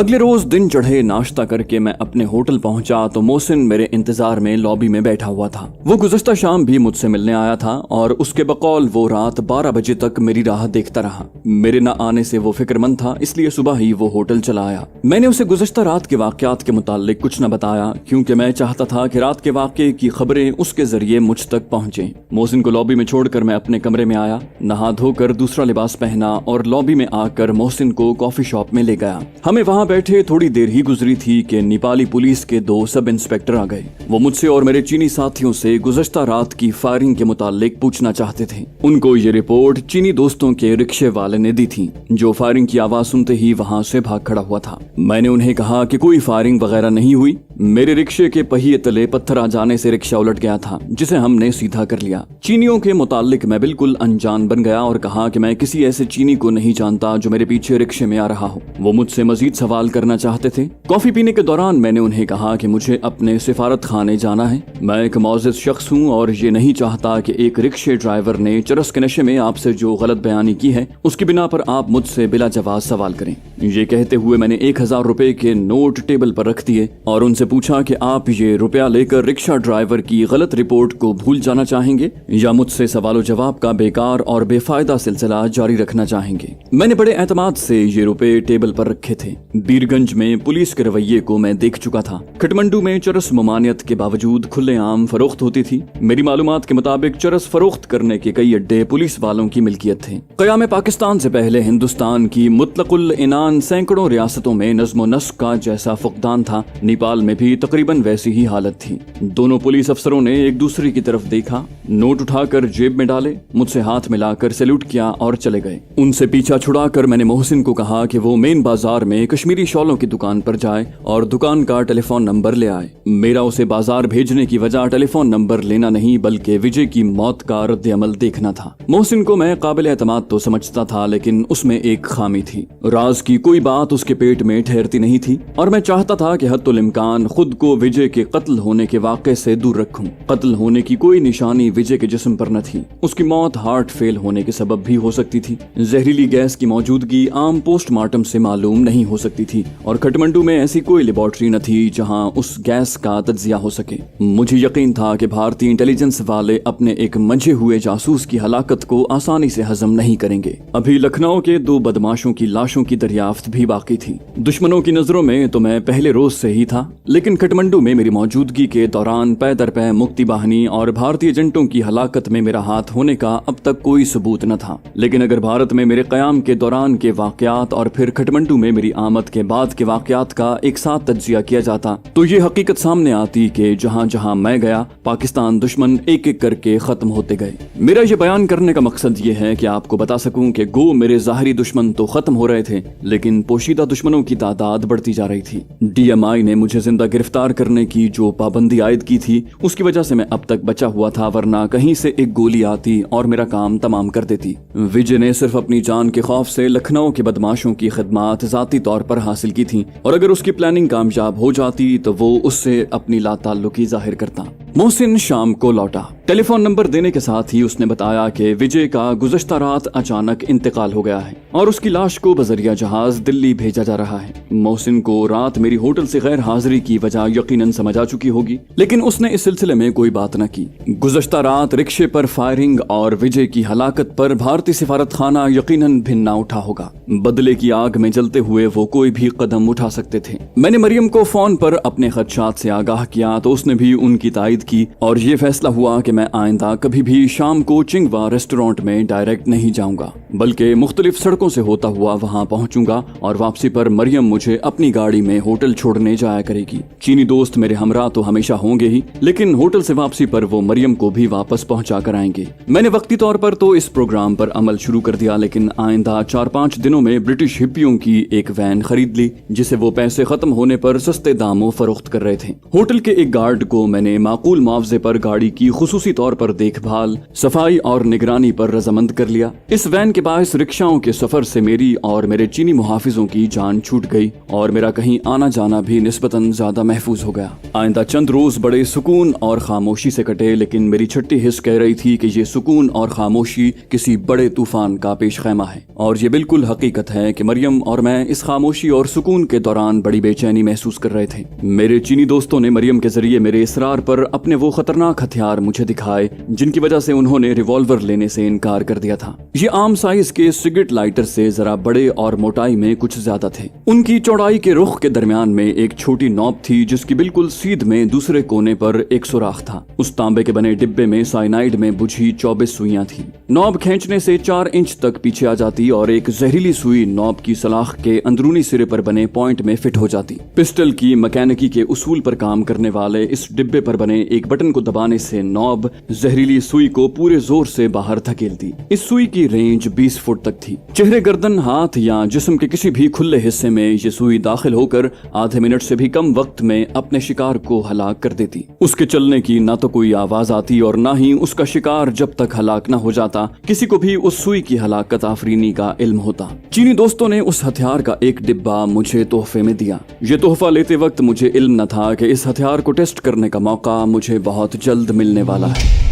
अगले रोज दिन चढ़े नाश्ता करके मैं अपने होटल पहुंचा तो मोहसिन मेरे इंतजार में लॉबी में बैठा हुआ था। वो गुज़श्ता शाम भी मुझसे मिलने आया था और उसके बकौल वो रात 12 बजे तक मेरी राह देखता रहा। मेरे न आने से वो फिक्रमंद था, इसलिए सुबह ही वो होटल चला आया। मैंने उसे गुज़श्ता रात के वाक़यात के मुताल्लिक कुछ न बताया, क्योंकि मैं चाहता था कि रात के वाक़े की खबरें उसके जरिए मुझ तक पहुंचे। मोहसिन को लॉबी में छोड़कर मैं अपने कमरे में आया, नहा धोकर दूसरा लिबास पहना और लॉबी में आकर मोहसिन को कॉफी शॉप में ले गया। हमें वहाँ बैठे थोड़ी देर ही गुजरी थी कि नेपाली पुलिस के 2 सब इंस्पेक्टर आ गए। वो मुझसे और मेरे चीनी साथियों से गुज़श्ता रात की फायरिंग के मुताल्लिक पूछना चाहते थे। उनको ये रिपोर्ट चीनी दोस्तों के रिक्शे वाले ने दी थी, जो फायरिंग की आवाज सुनते ही वहाँ से भाग खड़ा हुआ था। मैंने उन्हें कहा कि कोई फायरिंग वगैरह नहीं हुई। मेरे रिक्शे के पहिए तले पत्थर आ जाने से रिक्शा उलट गया था, जिसे हमने सीधा कर लिया। चीनियों के मुताल्लिक मैं बिल्कुल अनजान बन गया और कहा कि मैं किसी ऐसे चीनी को नहीं जानता जो मेरे पीछे रिक्शे में आ रहा हो। वो मुझसे मजीद सवाल करना चाहते थे। कॉफी पीने के दौरान मैंने उन्हें कहा कि मुझे अपने सिफारत खाने जाना है। मैं एक मौजिज़ शख्स हूँ और ये नहीं चाहता कि एक रिक्शे ड्राइवर ने चरस के नशे में आपसे जो गलत बयानी की है उसकी बिना पर आप मुझसे बिला जवाब सवाल करें। ये कहते हुए मैंने 1000 रुपए के नोट टेबल पर रख दिए और उनसे पूछा कि आप ये रुपया लेकर रिक्शा ड्राइवर की गलत रिपोर्ट को भूल जाना चाहेंगे या मुझसे सवालो जवाब का बेकार और बेफायदा सिलसिला जारी रखना चाहेंगे। मैंने बड़े एतमाद से ये रुपए टेबल पर रखे थे। बीरगंज में पुलिस के रवैये को मैं देख चुका था। काठमांडू में चरस ममानियत के बावजूद खुलेआम फरोख्त होती थी। मेरी मालूमात के मुताबिक चरस फरोख्त करने के कई अड्डे पुलिस वालों की मिल्कियत थे। क़याम पाकिस्तान से पहले हिंदुस्तान की मुतलकुल इनान सैकड़ों रियासतों में नज़्म नस्क का जैसा फुकदान था, नेपाल में भी तकरीबन वैसी ही हालत थी। दोनों पुलिस अफसरों ने एक दूसरे की तरफ देखा, नोट उठाकर जेब में डाले, मुझसे हाथ मिलाकर सैल्यूट किया और चले गए। उनसे पीछा छुड़ाकर मैंने मोहसिन को कहा कि वो मेन बाजार में कश्मीरी शॉलों की दुकान पर जाए और दुकान का टेलीफोन नंबर ले आए। मेरा उसे बाजार भेजने की वजह टेलीफोन नंबर लेना नहीं बल्कि विजय की मौत का रद्द अमल देखना था। मोहसिन को मैं काबिल एतमाद तो समझता था, लेकिन उसमें एक खामी थी। राज की कोई बात उसके पेट में ठहरती नहीं थी और मैं चाहता था कि हत्तुल इम्कान खुद को विजय के कत्ल होने के वाक़े से दूर रखूं। कत्ल होने की कोई निशानी विजय के जिस्म पर न थी। उसकी मौत हार्ट फेल होने के सबब भी हो सकती थी। जहरीली गैस की मौजूदगी आम पोस्टमार्टम से मालूम नहीं हो सकती थी और काठमांडू में ऐसी कोई लेबोरेटरी न थी जहां उस गैस का तज्जिया हो सके। मुझे यकीन था कि भारतीय इंटेलिजेंस वाले अपने एक मंझे हुए जासूस की हलाकत को आसानी से हजम नहीं करेंगे। अभी लखनऊ के 2 बदमाशों की लाशों की दरियाफ्त भी बाकी थी। दुश्मनों की नजरों में तो मैं पहले रोज से ही था, लेकिन काठमांडू में मेरी मौजूदगी के दौरान पै दर पै मुक्ति बाहिनी और भारतीय एजेंटों की हलाकत में मेरा हाथ होने का अब तक कोई सबूत न था। लेकिन अगर भारत में मेरे क़याम के दौरान के वाक़यात और फिर काठमांडू में मेरी आमद के बाद के वाक़यात का एक साथ तज्जिया किया जाता तो ये हकीकत सामने आती कि जहां जहां मैं गया पाकिस्तान दुश्मन एक एक करके खत्म होते गए। मेरा ये बयान करने का मकसद ये है कि आपको बता सकूं कि गो मेरे ज़ाहिरी दुश्मन तो खत्म हो रहे थे, लेकिन पोशीदा दुश्मनों की तादाद बढ़ती जा रही थी। DMI ने मुझे जिंदा गिरफ्तार करने की जो पाबंदी आयद की थी उसकी वजह से मैं अब तक बचा हुआ था, वरना कहीं से एक गोली आती और मेरा काम तमाम कर देती। विजय ने सिर्फ अपनी जान के खौफ से लखनऊ के बदमाशों की खिदमत जाती तौर पर हासिल की थी और अगर उसकी प्लानिंग कामयाब हो जाती तो वो उससे अपनी लाताल्लुकी जाहिर करता। मोहसिन शाम को लौटा। टेलीफोन नंबर देने के साथ ही उसने बताया कि विजय का गुज़श्ता रात अचानक इंतकाल हो गया है और उसकी लाश को बजरिया जहाज दिल्ली भेजा जा रहा है। मोहसिन को रात मेरी होटल से गैर हाजिरी की वजह यकीनन समझ आ चुकी होगी, लेकिन उसने इस सिलसिले में कोई बात न की। गुज़श्ता रात रिक्शे पर फायरिंग और विजय की हलाकत पर भारतीय सिफारत खाना यकीनन भिन्ना उठा होगा। बदले की आग में जलते हुए वो कोई भी कदम उठा सकते थे। मैंने मरियम को फोन पर अपने खदशात से आगाह किया तो उसने भी उनकी तायद की और ये फैसला हुआ कि मैं आइंदा कभी भी शाम को चिंगवा रेस्टोरेंट में डायरेक्ट नहीं जाऊंगा, बल्कि मुख्तलिफ सड़कों से होता हुआ वहां पहुंचूंगा और वापसी पर मरियम मुझे अपनी गाड़ी में होटल छोड़ने जाया करेगी। चीनी दोस्त मेरे हमरा तो हमेशा होंगे ही, लेकिन होटल से वापसी पर वो मरियम को भी वापस पहुंचा कर आएंगे। मैंने वक्ती तौर पर तो इस प्रोग्राम पर अमल शुरू कर दिया, लेकिन आइंदा 4-5 दिनों में ब्रिटिश हिप्पियों की एक वैन खरीद ली जिसे वो पैसे खत्म होने पर सस्ते दामों फरोख्त कर रहे थे। होटल के एक गार्ड को मैंने माकूल मुआवजे पर गाड़ी की खुसूसी तौर पर देखभाल, सफाई और निगरानी पर रजामंद कर लिया। इस वैन के बायस रिक्शाओं के सफर से मेरी और मेरे चीनी मुहाफिजों की जान छूट गई और मेरा कहीं आना जाना भी निस्बतन ज्यादा ज्यादा महफूज हो गया। आइंदा चंद रोज बड़े सुकून और खामोशी से कटे, लेकिन मेरी छठी हिस्स कह रही थी कि ये सुकून और खामोशी किसी बड़े तूफान का पेश खैमा है। और ये बिल्कुल हकीकत है कि मरियम और मैं इस खामोशी और सुकून के दौरान बड़ी बेचैनी महसूस कर रहे थे। मेरे चीनी दोस्तों ने मरियम के जरिए मेरे इसरार पर अपने वो खतरनाक हथियार मुझे दिखाए जिनकी वजह से उन्होंने रिवॉल्वर लेने से इनकार कर दिया था। ये आम साइज के सिगरेट लाइटर से जरा बड़े और मोटाई में कुछ ज्यादा थे। उनकी चौड़ाई के रुख के दरमियान में एक छोटी नॉब थी जिसकी बिल्कुल सीध में दूसरे कोने पर एक सुराख था। उस तांबे के बने डिब्बे में साइनाइड में बुझी 24 सुइयां थी। नॉब खींचने से 4 इंच तक पीछे आ जाती और एक जहरीली सुई नॉब की सलाख के अंदरूनी सिरे पर बने पॉइंट में फिट हो जाती। पिस्टल की मैकेनिकी के उसूल पर काम करने वाले इस डिब्बे पर बने एक बटन को दबाने से नॉब जहरीली सुई को पूरे जोर से बाहर धकेलती। इस सुई की रेंज 20 फुट तक थी। चेहरे, गर्दन, हाथ या जिस्म के किसी भी खुले हिस्से में ये सुई दाखिल होकर आधे मिनट से भी कम वक्त में अपने शिकार को हलाक कर देती। उसके चलने की ना तो कोई आवाज आती और ना ही उसका शिकार जब तक हलाक न हो जाता किसी को भी उस सुई की हलाकत आफरीनी का इल्म होता। चीनी दोस्तों ने उस हथियार का एक डिब्बा मुझे तोहफे में दिया। ये तोहफा लेते वक्त मुझे इल्म न था कि इस हथियार को टेस्ट करने का मौका मुझे बहुत जल्द मिलने वाला है।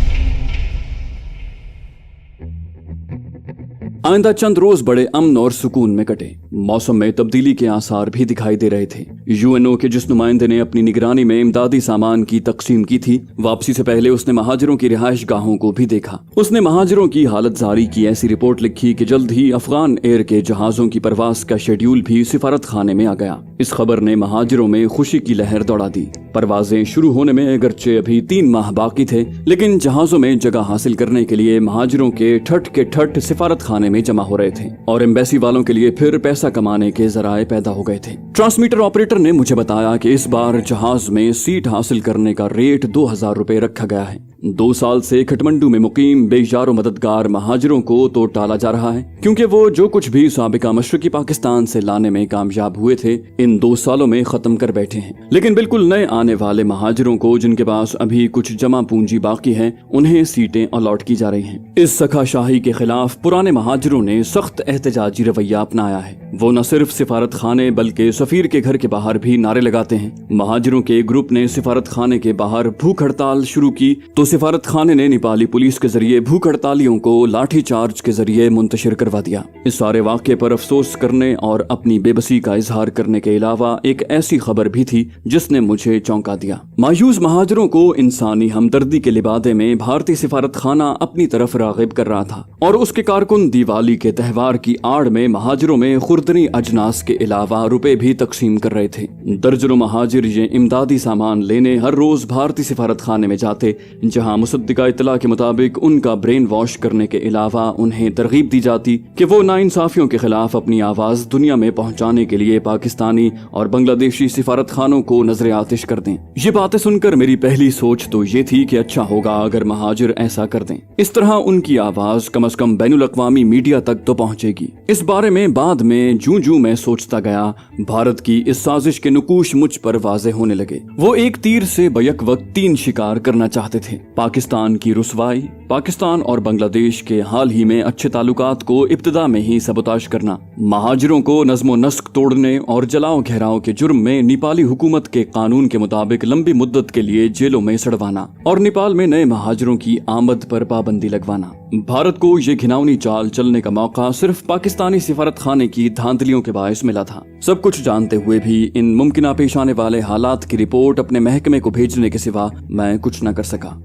आइंदा चंद रोज बड़े अमन और सुकून में कटे। मौसम में तब्दीली के आसार भी दिखाई दे रहे थे। यूएनओ के जिस नुमाइंदे ने अपनी निगरानी में इमदादी सामान की तकसीम की थी, वापसी से पहले उसने महाजिरों की रिहाइश गाहों को भी देखा। उसने महाजिरों की हालत जारी की ऐसी रिपोर्ट लिखी कि जल्द ही अफगान एयर के जहाजों की परवास का शेड्यूल भी सिफारत खाने में आ गया। इस खबर ने महाजिरों में खुशी की लहर दौड़ा दी। परवाजें शुरू होने में अगरचे अभी 3 माह बाकी थे, लेकिन जहाजों में जगह हासिल करने के लिए महाजिरों के ठट सिफारत खाने में जमा हो रहे थे और एम्बेसी वालों के लिए फिर पैसा कमाने के जराए पैदा हो गए थे। ट्रांसमीटर ऑपरेटर ने मुझे बताया कि इस बार जहाज में सीट हासिल करने का रेट 2000 रुपए रखा गया है। 2 साल से खटमंडू में मुकीम बेजारो मददगार महाजिरों को तो टाला जा रहा है, क्योंकि वो जो कुछ भी साबिका मशरकी पाकिस्तान से लाने में कामयाब हुए थे इन 2 सालों में खत्म कर बैठे हैं। लेकिन बिल्कुल नए आने वाले महाजिरों को जिनके पास अभी कुछ जमा पूंजी बाकी है, उन्हें सीटें अलॉट की जा रही हैं। इस सखाशाही के खिलाफ पुराने महाजिरों ने सख्त एहतजाजी रवैया अपनाया है। वो न सिर्फ सिफारत खाने बल्कि सफीर के घर के बाहर भी नारे लगाते हैं। महाजिरों के ग्रुप ने सिफारत खाने के बाहर भूख हड़ताल शुरू की तो सिफारत खाने ने नेपाली पुलिस के जरिए भूख हड़तालियों को लाठी चार्ज के जरिए मुंतशिर करवा दिया। इस सारे वाक़े पर अफसोस करने और अपनी बेबसी का इजहार करने के अलावा एक ऐसी खबर भी थी जिसने मुझे चौंका दिया। मायूस महाजिरों को इंसानी हमदर्दी के लिबादे में भारतीय सिफारत खाना अपनी तरफ रागिब कर रहा था और उसके कारकुन दिवाली के त्यौहार की आड़ में महाजिरों में खुर्दनी अजनास के अलावा रुपए भी तकसीम कर रहे थे। दर्जनों महाजिर ये इमदादी सामान लेने हर रोज भारतीय सिफारत खाने में जाते, जहां मुसद्दिका इत्तला के मुताबिक उनका ब्रेन वॉश करने के अलावा उन्हें तरगीब दी जाती कि वो नाइंसाफियों के खिलाफ अपनी आवाज दुनिया में पहुंचाने के लिए पाकिस्तानी और बांग्लादेशी सिफारत खानों को नजर आतिश कर दें। ये बातें सुनकर मेरी पहली सोच तो ये थी कि अच्छा होगा अगर महाजिर ऐसा कर दें। इस तरह उनकी आवाज कम से कम बैनुल अक़वामी मीडिया तक तो पहुंचेगी। इस बारे में बाद में जूं मैं सोचता गया, भारत की इस साजिश के नुकूश मुझ पर वाज़ेह होने लगे। वो एक तीर से बैक वक्त 3 शिकार करना चाहते थे। पाकिस्तान की रुसवाई, पाकिस्तान और बांग्लादेश के हाल ही में अच्छे ताल्लुकात को इब्तिदा में ही सबोताश करना, महाजिरों को नज़्म नस्क तोड़ने और जलाओ घेराव के जुर्म में नेपाली हुकूमत के कानून के मुताबिक लंबी मुद्दत के लिए जेलों में सड़वाना और नेपाल में नए महाजिरों की आमद पर पाबंदी लगवाना। भारत को ये घिनौनी चाल चलने का मौका सिर्फ पाकिस्तानी सिफारत खाने की धांधलियों के बायस मिला था। सब कुछ जानते हुए भी इन मुमकिन पेश आने वाले हालात की रिपोर्ट अपने महकमे को भेजने के सिवा मैं कुछ न कर सका।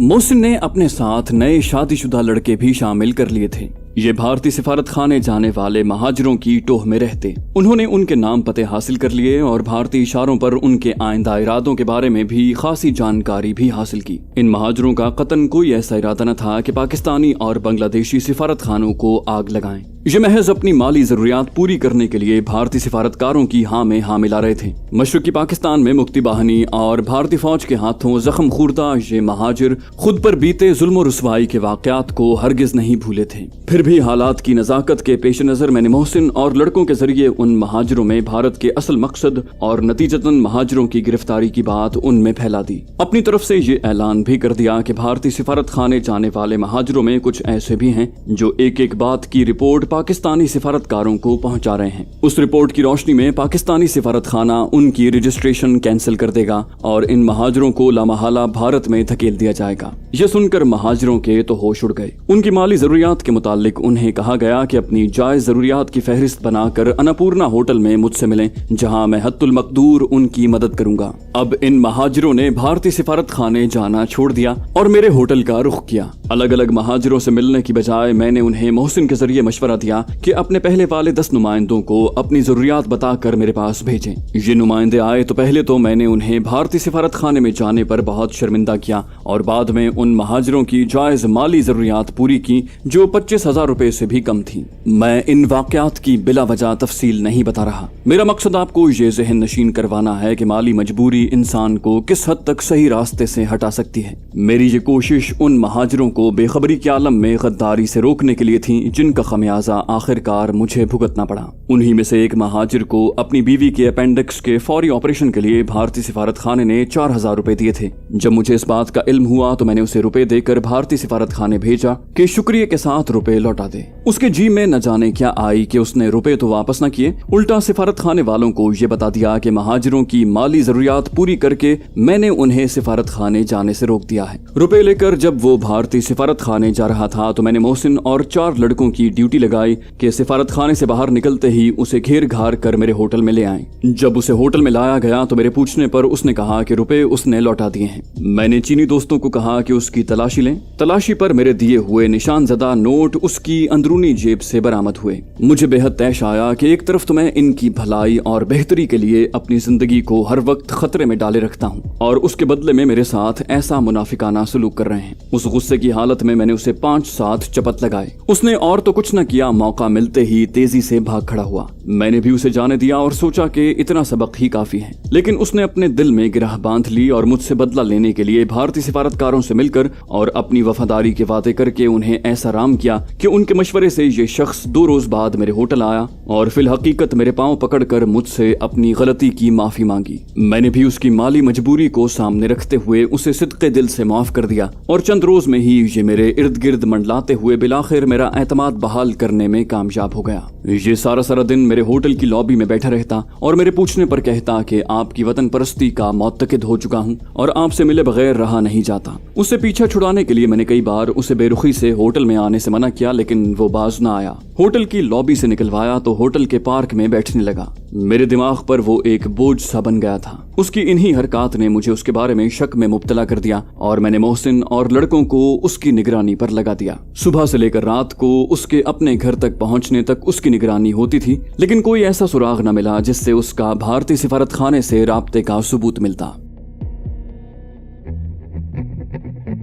मोहसिन ने अपने साथ नए शादीशुदा लड़के भी शामिल कर लिए थे। ये भारतीय सिफारत खाने जाने वाले महाजिरों की टोह में रहते। उन्होंने उनके नाम पते हासिल कर लिए और भारतीय इशारों पर उनके आइंदा इरादों के बारे में भी खासी जानकारी भी हासिल की। इन महाजिरों का कतन कोई ऐसा इरादा न था कि पाकिस्तानी और बांग्लादेशी सिफारत खानों को आग लगाएं। ये महज अपनी माली जरूरियात पूरी करने के लिए भारतीय सिफारतकारों की हाँ में हाँ मिला रहे थे। मशरकी पाकिस्तान में मुक्ति बाहिनी और भारतीय फौज के हाथों जख्म खूर्दा ये महाजिर खुद पर बीते जुल्म और रुसवाई के वाकयात को हरगिज नहीं भूले थे। फिर फिर भी हालात की नज़ाकत के पेश नज़र मैंने मोहसिन और लड़कों के जरिए उन महाजिरों में भारत के असल मकसद और नतीजतन महाजिरों की गिरफ्तारी की बात उनमें फैला दी। अपनी तरफ से ये ऐलान भी कर दिया कि भारतीय सिफारत खाने जाने वाले महाजिरों में कुछ ऐसे भी हैं जो एक एक बात की रिपोर्ट पाकिस्तानी सिफारतकारों को पहुंचा रहे हैं। उस रिपोर्ट की रोशनी में पाकिस्तानी सिफारत खाना उनकी रजिस्ट्रेशन कैंसिल कर देगा और इन महाजिरों को लामहला भारत में धकेल दिया जाएगा। यह सुनकर महाजिरों के तो होश उड़ गए। उनकी माली जरूरियात के मुतालिक उन्हें कहा गया कि अपनी जायज जरूरियात की फहरिस्त बनाकर अन्नपूर्णा होटल में मुझसे मिलें, जहां मैं हद्दुल मकदूर उनकी मदद करूंगा। अब इन महाजिरों ने भारतीय सिफारत खाने जाना छोड़ दिया और मेरे होटल का रुख किया। अलग अलग महाजिरों से मिलने की बजाय मैंने उन्हें मोहसिन के जरिए मशवरा दिया कि अपने पहले वाले 10 नुमाइंदों को अपनी जरूरियात बताकर मेरे पास भेजें। ये नुमाइंदे आए तो पहले तो मैंने उन्हें भारतीय सिफारत खाने में जाने पर बहुत शर्मिंदा किया और बाद में उन महाजिरों की जायज माली जरूरियात पूरी की जो 25,000 रुपए से भी कम थी। मैं इन वाकयात की बिला वजह तफसील नहीं बता रहा। मेरा मकसद आपको ये ज़हन नशीन करवाना है कि माली मजबूरी इंसान को किस हद तक सही रास्ते से हटा सकती है। मेरी ये कोशिश उन महाजिरों को बेखबरी के आलम में गद्दारी से रोकने के लिए थी जिनका खमियाजा आखिरकार मुझे भुगतना पड़ा। उन्हीं में से एक महाजिर को अपनी बीवी के अपेंडिक्स के फौरी ऑपरेशन के लिए भारतीय सिफारत खाने ने 4,000 रुपए दिए थे। जब मुझे इस बात का इल्म हुआ तो मैंने उसे रुपए देकर भारतीय सिफारत खाने भेजा कि शुक्रिया के साथ रुपए लौटा दे। उसके जी में न जाने क्या आई कि उसने रुपए तो वापस न किए, उल्टा सिफारत खाने वालों को ये बता दिया कि महाजिरों की माली जरूरियात पूरी करके मैंने उन्हें सिफारत खाने जाने से रोक दिया है। रुपए लेकर जब वो भारतीय सिफारत खाने जा रहा था तो मैंने मोहसिन और 4 लड़कों की ड्यूटी लगाई कि सिफारत खाने से बाहर निकलते ही उसे घेर घार कर मेरे होटल में ले आए। जब उसे होटल में लाया गया तो मेरे पूछने पर उसने कहा कि रुपए उसने लौटा दिए हैं। मैंने चीनी दोस्तों को कहा कि उसकी तलाशी लें। तलाशी पर मेरे दिए हुए निशानजदा नोट उसकी अंदरूनी जेब से बरामद हुए। मुझे बेहद तैश आया कि एक तरफ तो मैं इनकी भलाई और बेहतरी के लिए अपनी जिंदगी को हर वक्त खतरे में डाले रखता हूँ और उसके बदले में मेरे साथ ऐसा मुनाफिकाना सलूक कर रहे हैं। उस गुस्से की हालत में मैंने उसे 5-7 चपत लगाए। उसने और तो कुछ न किया, मौका मिलते ही तेजी से भाग खड़ा हुआ। मैंने भी उसे जाने दिया और सोचा कि इतना सबक ही काफी है, लेकिन उसने अपने दिल में गिरह बांध ली और मुझसे बदला लेने के लिए भारतीय सिफारतकारों से मिलकर और अपनी वफादारी के वादे करके उन्हें ऐसा राम किया कि उनके मशवरे से ये शख्स 2 रोज बाद मेरे होटल आया और फिल हकीकत मेरे पांव पकड़कर मुझसे अपनी गलती की माफी मांगी। मैंने भी उसकी माली मजबूरी को सामने रखते हुए उसे सिद्के दिल से माफ कर दिया और चंद रोज में ही ये मेरे इर्द गिर्द मंडलाते हुए बिलाखिर मेरा एतमाद बहाल करने में कामयाब हो गया। ये सारा दिन मेरे होटल की लॉबी में बैठा रहता और मेरे पूछने पर कहता कि आपकी वतन परस्ती का मुअत्तकिद हो चुका हूँ और आपसे मिले बगैर रहा नहीं जाता। उससे पीछा छुड़ाने के लिए मैंने कई बार उसे बेरुखी से होटल में आने से मना किया, लेकिन वो बाज न आया। होटल की लॉबी से निकलवाया तो होटल के पार्क में बैठने लगा। मेरे दिमाग पर वो एक बोझ सा बन गया था। उसकी इन्हीं हरकत ने मुझे उसके बारे में शक में मुब्तला कर दिया और मैंने मोहसिन और लड़कों को उसकी निगरानी पर लगा दिया। सुबह से लेकर रात को उसके अपने घर तक पहुंचने तक उसकी निगरानी होती थी, लेकिन कोई ऐसा सुराग न मिला जिससे उसका भारतीय सिफारत खाने से राब्ते का सबूत मिलता।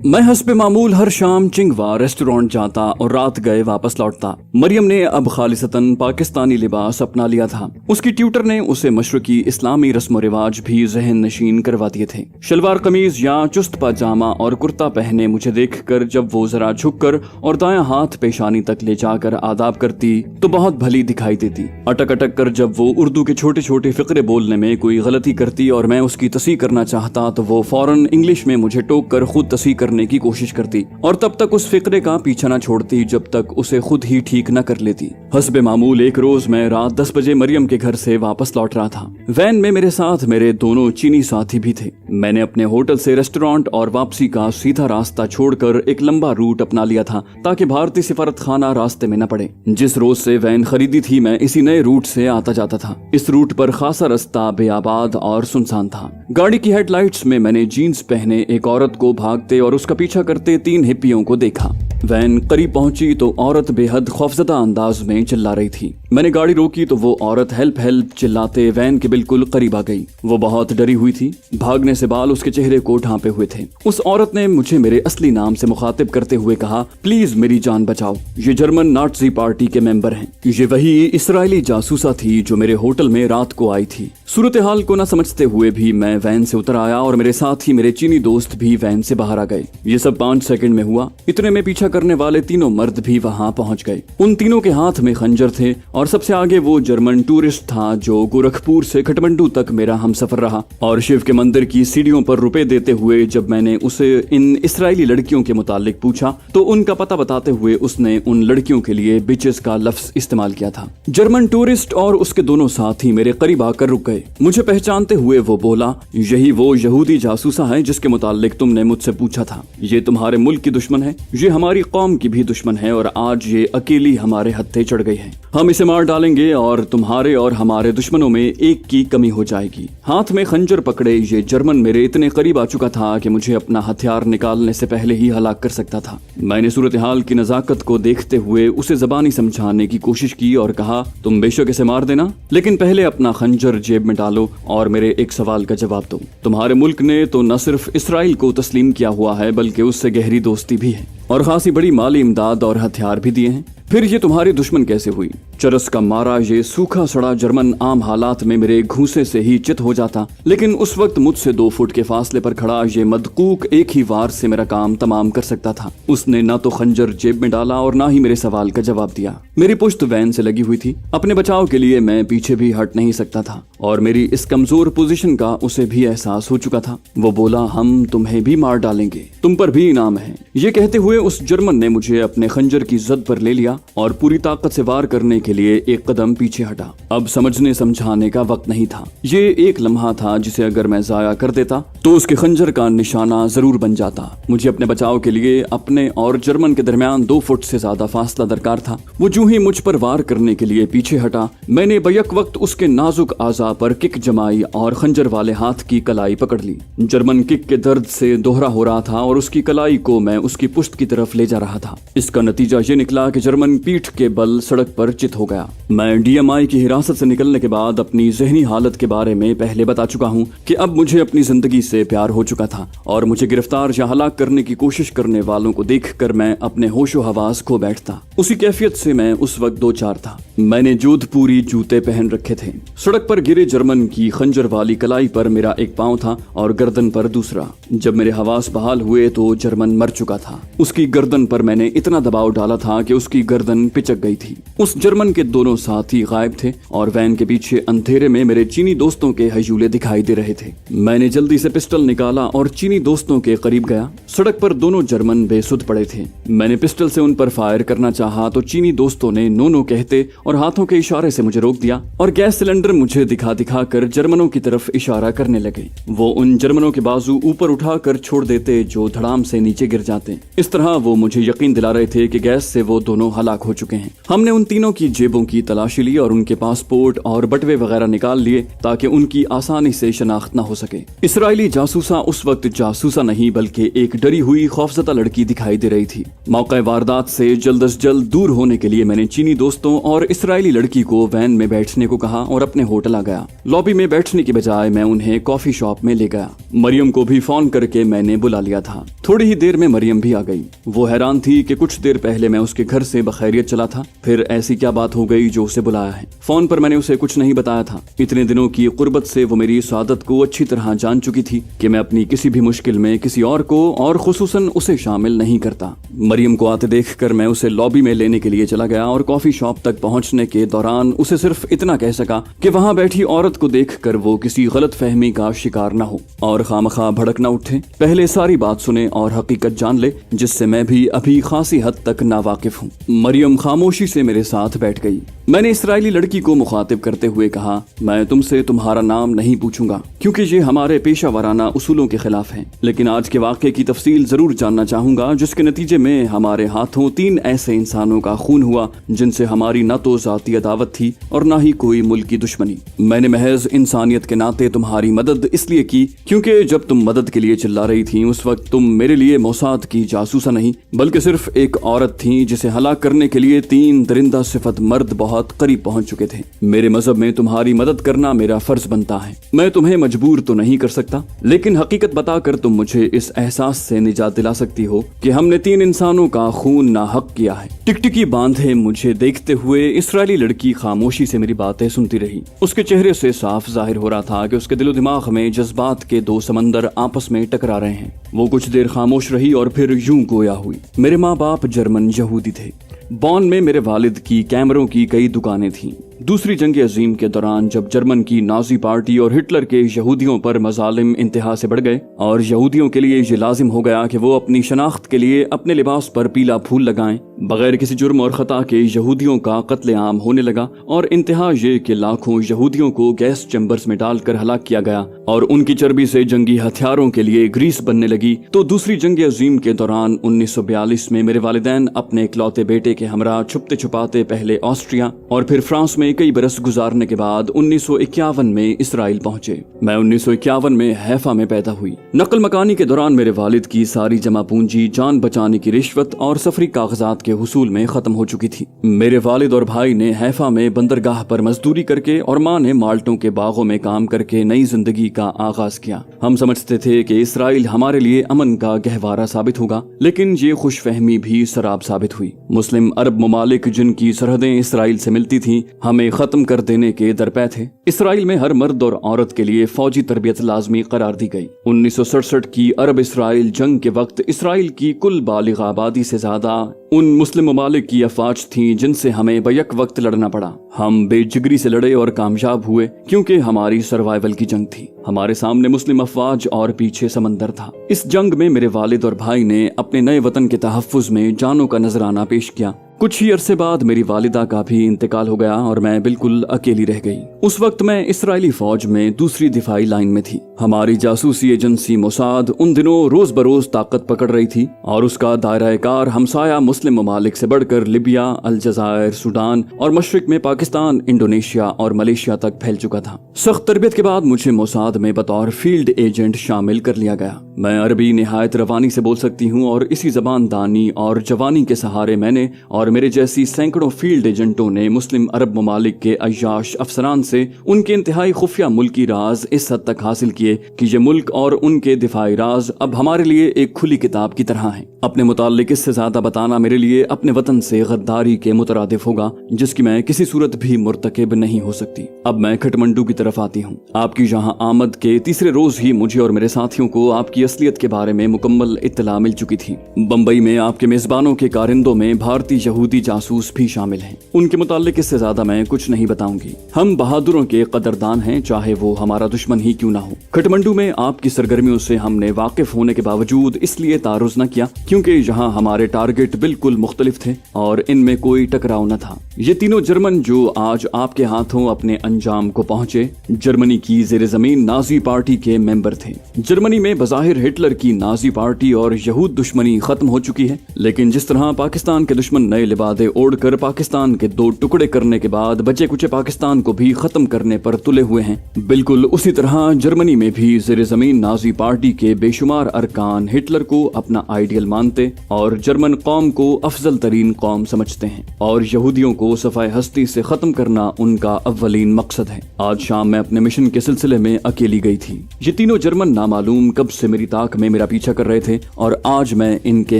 मैं हस्बे मामूल हर शाम चिंगवा रेस्टोरेंट जाता और रात गए वापस लौटता। मरियम ने अब खालिसतन पाकिस्तानी लिबास अपना लिया था। उसकी ट्यूटर ने उसे मशरकी इस्लामी रस्म रिवाज भी जहन नशीन करवा दिए थे। शलवार कमीज या चुस्त पाजामा और कुर्ता पहने मुझे देखकर जब वो जरा झुककर और दायां हाथ पेशानी तक ले जाकर आदाब करती तो बहुत भली दिखाई देती। अटक अटक कर जब वो उर्दू के छोटे छोटे फिक्रे बोलने में कोई गलती करती और मैं उसकी तस्हीह करना चाहता तो वो फौरन इंग्लिश में मुझे टोक कर खुद तस्हीह करने की कोशिश करती और तब तक उस फिक्रे का पीछा न छोड़ती जब तक उसे खुद ही ठीक न कर लेती। हस्बे मामूल एक रोज मैं रात 10 बजे मरियम के घर से वापस लौट रहा था। वैन में मेरे साथ मेरे दोनों चीनी साथी भी थे। मैंने अपने होटल से रेस्टोरेंट और वापसी का सीधा रास्ता छोड़कर एक लंबा रूट अपना लिया था ताकि भारतीय सिफारत खाना रास्ते में न पड़े। जिस रोज से वैन खरीदी थी मैं इसी नए रूट से आता जाता था। इस रूट पर खासा रास्ता बेआबाद और सुनसान था। गाड़ी की हेडलाइट्स में मैंने जीन्स पहने एक औरत को भागते और उसका पीछा करते 3 हिप्पियों को देखा। वैन करीब पहुंची तो औरत बेहद खौफजदा अंदाज में चिल्ला रही थी। मैंने गाड़ी रोकी तो वो औरत हेल्प हेल्प चिल्लाते वैन के बिल्कुल करीब आ गई। वो बहुत डरी हुई थी। भागने से बाल उसके चेहरे को ढांपे हुए थे। उस औरत ने मुझे मेरे असली नाम से मुखातिब करते हुए कहा, प्लीज मेरी जान बचाओ, ये जर्मन नाज़ी पार्टी के मेंबर हैं। ये वही इसराइली जासूसा थी जो मेरे होटल में रात को आई थी। सूरत हाल को न समझते हुए भी मैं वैन से उतर आया और मेरे साथ ही मेरे चीनी दोस्त भी वैन से बाहर आ गए। ये सब 5 सेकंड में हुआ। इतने में पीछा करने वाले तीनों मर्द भी वहां पहुंच गए। उन तीनों के हाथ में खंजर थे और सबसे आगे वो जर्मन टूरिस्ट था जो गोरखपुर से काठमांडू तक मेरा हमसफर रहा। और शिव के मंदिर की सीढ़ियों पर रुपए देते हुए जब मैंने उसे इन इस्राएली लड़कियों के मुतालिक पूछा तो उनका पता बताते हुए उसने उन लड़कियों के लिए बिचेस का लफ्ज इस्तेमाल किया था। जर्मन टूरिस्ट और उसके दोनों साथी मेरे करीब आकर रुक गए। मुझे पहचानते हुए वो बोला, यही वो यहूदी जासूसा है जिसके मुतालिक तुमने मुझसे पूछा था। ये तुम्हारे मुल्क की दुश्मन है, ये हमारी कौम की भी दुश्मन है और आज ये अकेली हमारे हत्थे चढ़ गई है। हम इसे मार डालेंगे और तुम्हारे और हमारे दुश्मनों में एक की कमी हो जाएगी। हाथ में खंजर पकड़े ये जर्मन मेरे इतने करीब आ चुका था कि मुझे अपना हथियार निकालने से पहले ही हलाक कर सकता था। मैंने सूरत हाल की नजाकत को देखते हुए उसे जबानी समझाने की कोशिश की और कहा, तुम बेशक इसे मार देना, लेकिन पहले अपना खंजर जेब में डालो और मेरे एक सवाल का जवाब दो। तुम्हारे मुल्क ने तो न सिर्फ इसराइल को तस्लीम किया हुआ है बल्कि उससे गहरी दोस्ती भी है और खासी बड़ी माली इमदाद और हथियार भी दिए हैं। फिर ये तुम्हारी दुश्मन कैसे हुई? चरस का मारा ये सूखा सड़ा जर्मन आम हालात में मेरे घूंसे से ही चित हो जाता, लेकिन उस वक्त मुझसे 2 फुट के फासले पर खड़ा ये मदकूक एक ही वार से मेरा काम तमाम कर सकता था। उसने ना तो खंजर जेब में डाला और ना ही मेरे सवाल का जवाब दिया। मेरी पुश्त वैन से लगी हुई थी। अपने बचाव के लिए मैं पीछे भी हट नहीं सकता था और मेरी इस कमजोर पोजीशन का उसे भी एहसास हो चुका था। वो बोला, हम तुम्हें भी मार डालेंगे, तुम पर भी इनाम है। ये कहते हुए उस जर्मन ने मुझे अपने खंजर की जद पर ले लिया और पूरी ताकत से वार करने के लिए एक कदम पीछे हटा। अब समझने समझाने का वक्त नहीं था। ये एक लम्हा था जिसे अगर मैं जाया कर देता तो उसके खंजर का निशाना जरूर बन जाता। मुझे अपने बचाव के लिए अपने और जर्मन के दरमियान 2 फुट से ज्यादा फासला दरकार था। वो जो ही मुझ पर वार करने के लिए पीछे हटा, मैंने बैक वक्त उसके नाजुक आजा पर किक जमाई और खंजर वाले हाथ की कलाई पकड़ ली। जर्मन किक के दर्द से दोहरा हो रहा था और उसकी कलाई को मैं उसकी पुश्त की तरफ ले जा रहा था। इसका नतीजा ये निकला कि जर्मन पीठ के बल सड़क पर चित हो गया। मैं DMI की हिरासत से निकलने के बाद अपनी जहनी हालत के बारे में पहले बता चुका हूँ कि अब मुझे अपनी जिंदगी से प्यार हो चुका था और मुझे गिरफ्तार या हलाक करने की कोशिश करने वालों को देखकर मैं अपने होशो हवास खो बैठता। उसी कैफियत से मैं उस वक्त 2-4 था। मैंने जोधपुरी जूते पहन रखे थे। सड़क पर गिरे जर्मन की खंजर वाली कलाई पर मेरा एक पांव था और गर्दन पर दूसरा। जब मेरे हवास बहाल हुए तो जर्मन मर चुका था। उसकी गर्दन पर मैंने इतना दबाव डाला था कि उसकी गर्दन पिचक गई थी। उस जर्मन के दोनों साथी गायब थे और वैन के पीछे अंधेरे में मेरे चीनी दोस्तों के हजूले दिखाई दे रहे थे। मैंने जल्दी से पिस्टल निकाला और चीनी दोस्तों के करीब गया। सड़क पर दोनों जर्मन बेसुध पड़े थे। मैंने पिस्टल से उन पर फायर करना चाहा तो चीनी दोस्तों ने नो नो कहते और हाथों के इशारे से मुझे रोक दिया और गैस सिलेंडर मुझे दिखा दिखा कर जर्मनों की तरफ इशारा करने लगे। वो उन जर्मनों के बाजू ऊपर उठाकर छोड़ देते जो धड़ाम से नीचे गिर जाते। इस तरह वो मुझे यकीन दिला रहे थे कि गैस से वो दोनों हलाक हो चुके हैं। हमने उन तीनों की जेबों की तलाशी ली और उनके पासपोर्ट और बटवे वगैरह निकाल लिए ताकि उनकी आसानी से शनाख्त न हो सके। इसराइली जासूसा उस वक्त जासूसा नहीं बल्कि एक डरी हुई खौफजदा लड़की दिखाई दे रही थी। मौके वारदात से जल्द अज जल्द दूर होने के लिए मैंने चीनी दोस्तों और इसराइली लड़की को वैन में बैठने को कहा और अपने होटल आ गया। लॉबी में बैठने की बजाय मैं उन्हें कॉफी शॉप में ले गया। मरियम को भी फोन करके मैंने बुला लिया था। थोड़ी ही देर में मरियम भी आ गई। वो हैरान थी कि कुछ देर पहले मैं उसके घर से बखैरियत चला था, फिर ऐसी क्या बात हो गई जो उसे बुलाया है। फोन पर मैंने उसे कुछ नहीं बताया था। इतने दिनों की कुर्बत से वो मेरी इस आदत को अच्छी तरह जान चुकी थी कि मैं अपनी किसी भी मुश्किल में किसी और को और खुसूसन उसे शामिल नहीं करता। मरियम को आते देखकर मैं उसे लॉबी में लेने के लिए चला गया और कॉफी शॉप तक पहुंचने के दौरान उसे सिर्फ इतना कह सका कि वहां बैठी औरत को देखकर वो किसी गलत फहमी का शिकार न हो और खामखा भड़क न उठे। पहले सारी बात सुने और हकीकत जान ले, जिससे मैं भी अभी खासी हद तक नावाकिफ हूँ। मरियम खामोशी से मेरे साथ बैठ गई। मैंने इसराइली लड़की को मुखातिब करते हुए कहा, मैं तुमसे तुम्हारा नाम नहीं पूछूंगा क्योंकि ये हमारे पेशा वाराना उसूलों के खिलाफ है, लेकिन आज के वाक़े की तफसील जरूर जानना चाहूंगा जिसके नतीजे में हमारे हाथों 3 ऐसे इंसानों का खून हुआ जिनसे हमारी न तो जाती अदावत थी और न ही कोई मुल्क की दुश्मनी। मैंने महज इंसानियत के नाते तुम्हारी मदद इसलिए की क्योंकि जब तुम मदद के लिए चिल्ला रही थी उस वक्त तुम मेरे लिए मोसाद की जासूसा नहीं बल्कि सिर्फ एक औरत थी जिसे हलाक करने के लिए 3 दरिंदा सिफत वक्त मर्द बहुत करीब पहुंच चुके थे। मेरे मजहब में तुम्हारी मदद करना मेरा फर्ज बनता है। मैं तुम्हें मजबूर तो नहीं कर सकता, लेकिन हकीकत बताकर तुम मुझे इस एहसास से निजात दिला सकती हो कि हमने 3 इंसानों का खून नाहक किया है। टिकटिकी बांधे मुझे देखते हुए इस्राएली लड़की खामोशी से मेरी बातें सुनती रही। उसके चेहरे से साफ जाहिर हो रहा था कि उसके दिलो दिमाग में जज्बात के 2 समंदर आपस में टकरा रहे हैं। वो कुछ देर खामोश रही और फिर यूं गोया हुई। मेरे माँ बाप जर्मन यहूदी थे। बॉन में मेरे वालिद की कैमरों की कई दुकानें थीं। दूसरी जंग अजीम के दौरान जब जर्मन की नाजी पार्टी और हिटलर के यहूदियों पर मजालिम इंतहा से बढ़ गए और यहूदियों के लिए ये लाजिम हो गया कि वो अपनी शनाख्त के लिए अपने लिबास पर पीला फूल लगाएं, बगैर किसी जुर्म और खता के यहूदियों का कत्लेआम होने लगा और इंतहा ये कि लाखों यहूदियों को गैस चैम्बर्स में डालकर हलाक किया गया और उनकी चर्बी से जंगी हथियारों के लिए ग्रीस बनने लगी, तो दूसरी जंग अजीम के दौरान 1942 में मेरे वालिदैन अपने इकलौते बेटे के हमरा छुपते छुपाते पहले ऑस्ट्रिया और फिर फ्रांस में कई बरस गुजारने के बाद 1951 में इसराइल पहुंचे। मैं 1951 में हैफा में पैदा हुई। नकल मकानी के दौरान मेरे वालिद की सारी जमा पूंजी, जान बचाने की रिश्वत और सफरी कागजात के हुसूल में खत्म हो चुकी थी। मेरे वालिद और भाई ने हैफा में बंदरगाह पर मजदूरी करके और माँ ने माल्टों के बागों में काम करके नई जिंदगी का आगाज किया। हम समझते थे कि इसराइल हमारे लिए अमन का गहवारा साबित होगा, लेकिन ये खुशफहमी भी शराब साबित हुई। मुस्लिम अरब ममालिक जिनकी सरहदें इसराइल से मिलती थीं, हमें खत्म कर देने के दरपे थे। इसराइल में हर मर्द और औरत के लिए फौजी तरबियत लाजमी करार दी गई। 1967 की अरब इसराइल जंग के वक्त इसराइल की कुल बालिग आबादी से ज्यादा उन मुस्लिम ममालिक की अफवाज थीं जिनसे हमें बैक वक्त लड़ना पड़ा। हम बेजिगरी से लड़े और कामयाब हुए क्योंकि हमारी सर्वाइवल की जंग थी। हमारे सामने मुस्लिम अफवाज और पीछे समंदर था। इस जंग में मेरे वालिद और भाई ने अपने नए वतन के तहफ्फुज में जानों का नजराना पेश किया। कुछ ही अरसे बाद मेरी वालिदा का भी इंतकाल हो गया और मैं बिल्कुल अकेली रह गई। उस वक्त मैं इसराइली फौज में दूसरी दिफाई लाइन में थी। हमारी जासूसी एजेंसी मोसाद उन दिनों रोज बरोज ताकत पकड़ रही थी और उसका दायरा कार हमसाया मुस्लिम ममालिक से बढ़कर लिबिया, अलजायर, सूडान और मशरिक में पाकिस्तान, इंडोनेशिया और मलेशिया तक फैल चुका था। सख्त तरबियत के बाद मुझे मोसाद में बतौर फील्ड एजेंट शामिल कर लिया गया। मैं अरबी निहायत रवानी से बोल सकती हूँ और इसी जबान दानी और जवानी के सहारे मैंने और मेरे जैसी सैकड़ों फील्ड एजेंटों ने मुस्लिम अरब ममालिक के अय्याश अफसरान से उनके इंतहाई खुफिया मुल्की राज इस हद तक हासिल किए कि ये मुल्क और उनके दिफाई राज अब हमारे लिए एक खुली किताब की तरह हैं। अपने मुताल्लिक इससे ज्यादा बताना मेरे लिए अपने वतन से गद्दारी के मुतरादिफ होगा, जिसकी मैं किसी सूरत भी मुर्तकिब नहीं हो सकती। अब मैं खटमंडू की तरफ आती हूँ। आपकी यहाँ आमद के तीसरे रोज ही मुझे और मेरे साथियों को आपकी असलियत के बारे में मुकम्मल इत्तला मिल चुकी थी। बम्बई में आपके मेजबानों के कारिंदों में भारतीय यहूदी जासूस भी शामिल हैं। उनके मुताल्लिक इससे ज्यादा मैं कुछ नहीं बताऊंगी। हम बहादुरों के कदरदान हैं, चाहे वो हमारा दुश्मन ही क्यों ना हो। खटमंडू में आपकी सरगर्मियों से हमने वाकिफ होने के बावजूद इसलिए तारुज न किया क्योंकि यहाँ हमारे टारगेट बिल्कुल मुख्तलिफ थे और इनमें कोई टकराव न था। ये तीनों जर्मन जो आज आपके हाथों अपने अंजाम को पहुंचे, जर्मनी की जेर जमीन नाजी पार्टी के मेंबर थे। जर्मनी में बज़ाहिर हिटलर की नाजी पार्टी और यहूद दुश्मनी खत्म हो चुकी है, लेकिन जिस तरह पाकिस्तान के दुश्मन नए लिबादे ओढ़कर पाकिस्तान के 2 टुकड़े करने के बाद बचे कुचे पाकिस्तान को भी खत्म करने पर तुले हुए हैं, बिल्कुल उसी तरह जर्मनी में भी जेर जमीन नाजी पार्टी के बेशुमार अरकान हिटलर को अपना आइडियल मानते और जर्मन कौम को अफजल तरीन कौम समझते हैं और यहूदियों को सफाए हस्ती से खत्म करना उनका अव्वलीन मकसद है। आज शाम मैं अपने मिशन के सिलसिले में अकेली गई थी। ये तीनों जर्मन नामालूम कब से मेरी ताक में मेरा पीछा कर रहे थे और आज मैं इनके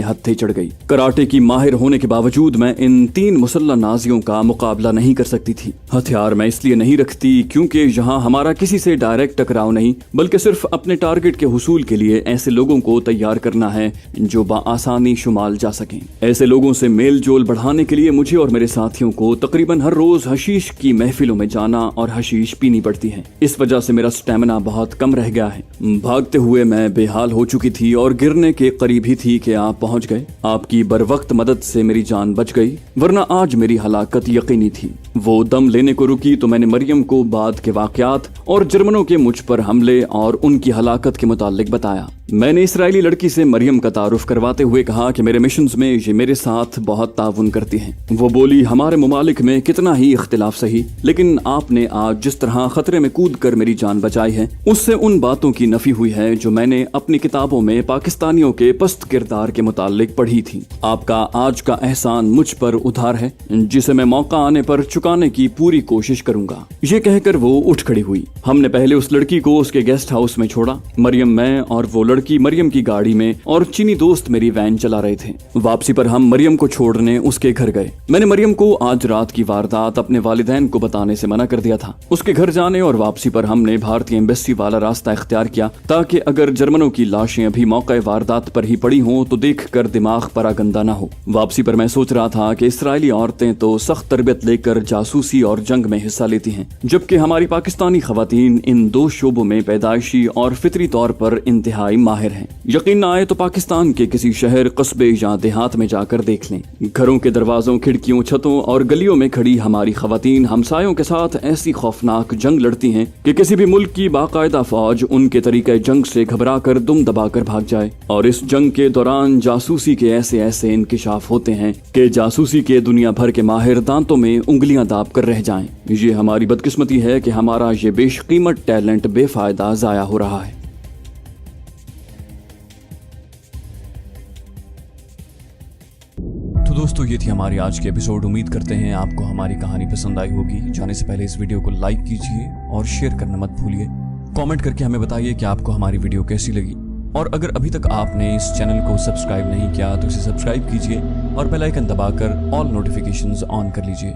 हत्थे चढ़ गई। कराटे की माहिर होने के बावजूद मैं इन 3 मुसल्लह नाजियों का मुकाबला नहीं कर सकती थी। हथियार मैं इसलिए नहीं रखती क्योंकि यहाँ हमारा किसी से डायरेक्ट टकराव नहीं, बल्कि सिर्फ अपने टारगेट के हुसूल के लिए ऐसे लोगों को तैयार करना है जो बाआसानी शुमाल जा सकें। ऐसे लोगों से मेल जोल बढ़ाने के लिए मुझे और मेरे साथियों को तकरीबन हर रोज हशीश की महफिलों में जाना और हशीश पीनी पड़ती है। इस वजह से मेरा स्टेमिना बहुत कम रह गया है। भागते हुए मैं बेहाल हो चुकी थी और गिरने के करीब ही थी कि आप पहुंच गए। आपकी बरवक्त मदद से मेरी जान बच गई, वरना आज मेरी हलाकत यकीनी थी। वो दम लेने को रुकी तो मैंने मरियम को बाद के वाकयात और जर्मनों के मुझ पर हमले और उनकी हलाकत के मुतालिक बताया। मैंने इसराइली लड़की से मरियम का तारुफ करवाते हुए कहा कि मेरे मिशंस में ये मेरे साथ बहुत ताउन करती हैं। वो बोली, हमारे मुमालिक में कितना ही इख्तिलाफ सही, लेकिन आपने आज जिस तरह खतरे में कूद कर मेरी जान बचाई है उससे उन बातों की नफी हुई है जो मैंने अपनी किताबों में पाकिस्तानियों के पस्त किरदार के मुतालिक पढ़ी थी। आपका आज का एहसान मुझ पर उधार है जिसे मैं मौका आने पर चुकाने की पूरी कोशिश करूंगा। ये कहकर वो उठ खड़ी हुई। हमने पहले उस लड़की को उसके गेस्ट हाउस में छोड़ा। मरियम, मैं और वो लड़की मरियम की गाड़ी में और चीनी दोस्त मेरी वैन चला रहे थे। वापसी पर हम मरियम को छोड़ने उसके घर गए। मैंने मरियम को आज रात की वारदात अपने वालिदैन को बताने से मना कर दिया था। उसके घर जाने और वापसी पर हमने भारतीय एम्बेसी वाला रास्ता इख्तियार किया ताकि अगर जर्मनों की लाशें अभी मौके वारदात पर ही पड़ी हों तो देखकर दिमाग परागंदा न हो। वापसी पर मैं सोच रहा था कि इसराइली औरतें तो सख्त तरबियत लेकर जासूसी और जंग में हिस्सा लेती हैं, जबकि हमारी पाकिस्तानी खवातीन इन दो शोबों में पैदाइशी और फितरी तौर पर इंतहाई माहिर हैं। यकीन न आए तो पाकिस्तान के किसी शहर, कस्बे या देहात में जाकर देख लें। घरों के दरवाजों, खिड़कियों, छतों और गलियों में खड़ी हमारी खवातीन हमसायों के साथ ऐसी खौफनाक जंग लड़ती हैं कि किसी भी मुल्क की बाकायदा फौज उनके तरीके जंग से घबरा कर दुम दबाकर भाग जाए। और इस जंग के दौरान जासूसी के ऐसे ऐसे इंकिशाफ होते हैं कि जासूसी के दुनिया भर के माहिर दांतों में उंगलियां दाब कर रह जाएं। ये हमारी बदकिस्मती है कि हमारा ये बेशकीमत टैलेंट बेफायदा जाया हो रहा है। तो दोस्तों, ये थी हमारी आज की एपिसोड। उम्मीद करते हैं आपको हमारी कहानी पसंद आई होगी। जाने से पहले इस वीडियो को लाइक कीजिए और शेयर करना मत भूलिए। कमेंट करके हमें बताइए कि आपको हमारी वीडियो कैसी लगी। और अगर अभी तक आपने इस चैनल को सब्सक्राइब नहीं किया तो इसे सब्सक्राइब कीजिए और बेल आइकन दबाकर ऑल नोटिफिकेशंस ऑन कर लीजिए।